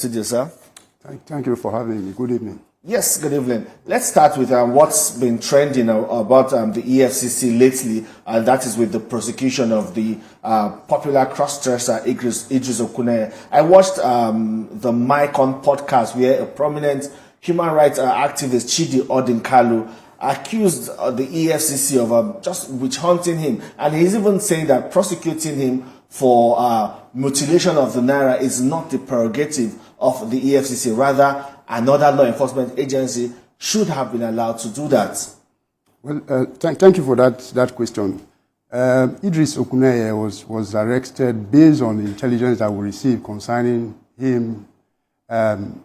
Sir. Thank you for having me. Good evening. Yes, good evening. Let's start with what's been trending about the EFCC lately, and that is with the prosecution of the popular cross-dresser Idris Okuneye. I watched the Mike On podcast where a prominent human rights activist, Chidi Odinkalu, accused the EFCC of just witch hunting him, and he's even saying that prosecuting him for mutilation of the Naira is not the prerogative of the EFCC. Rather, another law enforcement agency should have been allowed to do that. Well, thank you for that question. Idris Okuneye was arrested based on the intelligence that we received concerning him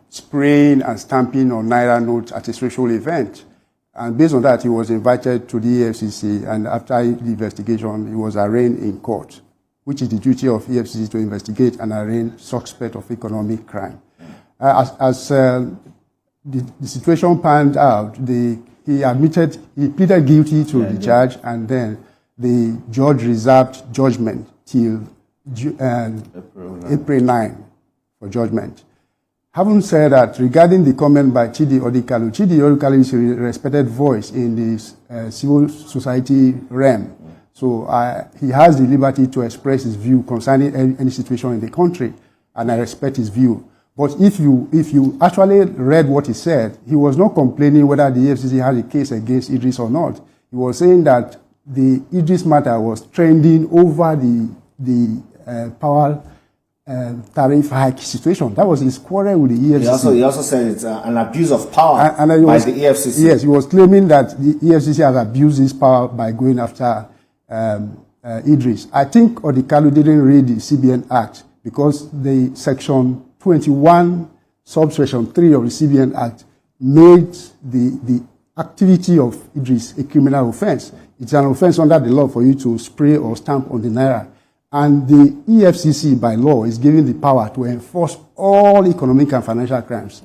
spraying and stamping on Naira notes at a social event. And based on that, he was invited to the EFCC, and after the investigation, he was arraigned in court, which is the duty of EFCC to investigate and arraign suspect of economic crime. As the situation panned out, he pleaded guilty to the charge, and then the judge reserved judgment till April 9 for judgment. Having said that, regarding the comment by Chidi Odinkalu is a respected voice in the civil society realm. So he has the liberty to express his view concerning any situation in the country, and I respect his view. But if you actually read what he said, he was not complaining whether the EFCC had a case against Idris or not. He was saying that the Idris matter was trending over the power tariff hike situation. That was his quarrel with the EFCC. He also said it's an abuse of power by the EFCC. Yes, he was claiming that the EFCC has abused his power by going after Idris. I think Odinkalu didn't read the CBN Act, because the Section 21, subsection 3 of the CBN Act made the activity of Idris a criminal offense. It's an offense under the law for you to spray or stamp on the Naira. And the EFCC, by law, is given the power to enforce all economic and financial crimes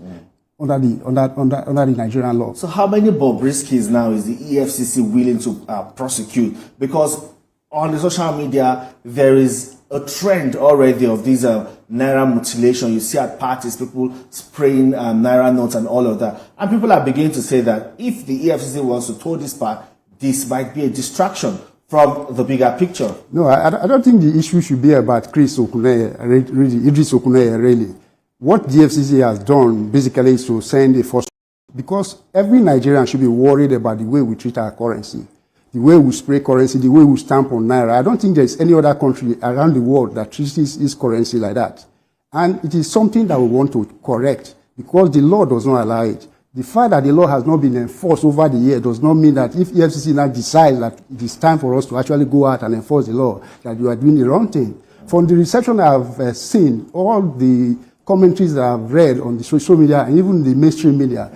under the Nigerian law. So how many Bobriskys now is the EFCC willing to prosecute? Because on the social media, there is a trend already of these Naira mutilation. You see at parties, people spraying Naira notes and all of that. And people are beginning to say that if the EFCC wants to toe this part, this might be a distraction from the bigger picture. No, I don't think the issue should be about Idris Okuneye, really. What the EFCC has done basically is to send a force, because every Nigerian should be worried about the way we treat our currency, the way we spray currency, the way we stamp on Naira. I don't think there's any other country around the world that treats its currency like that. And it is something that we want to correct, because the law does not allow it. The fact that the law has not been enforced over the year does not mean that if EFCC now decides that it is time for us to actually go out and enforce the law, that you are doing the wrong thing. From the reception I've seen, all the commentaries that I've read on the social media and even the mainstream media,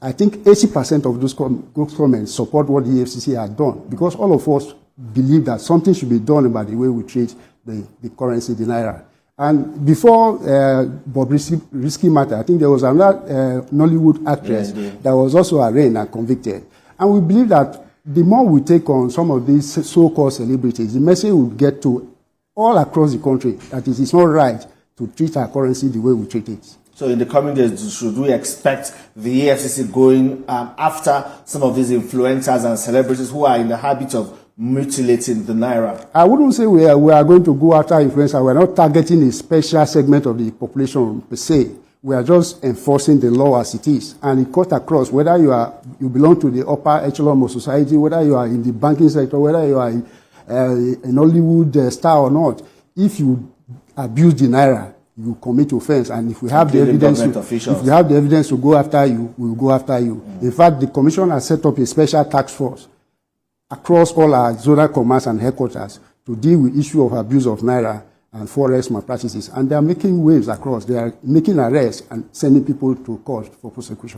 I think 80% of those comments support what the EFCC has done, because all of us believe that something should be done about the way we treat the currency, the Naira. And before Bobrisky matter, I think there was another Nollywood actress that was also arraigned and convicted. And we believe that the more we take on some of these so-called celebrities, the message will get to all across the country that it is not right to treat our currency the way we treat it. So in the coming days, should we expect the EFCC going after some of these influencers and celebrities who are in the habit of mutilating the Naira? I wouldn't say we are going to go after influencers. We're not targeting a special segment of the population per se. We are just enforcing the law as it is. And it cuts across, whether you belong to the upper echelon of society, whether you are in the banking sector, whether you are an Hollywood star or not. If you abuse the Naira, you commit offense, and if we have the evidence, to go after you, we will go after you. In fact, the Commission has set up a special task force across all our zonal commands and headquarters to deal with issue of abuse of Naira and forex malpractices, and they are making waves across. They are making arrests and sending people to court for prosecution.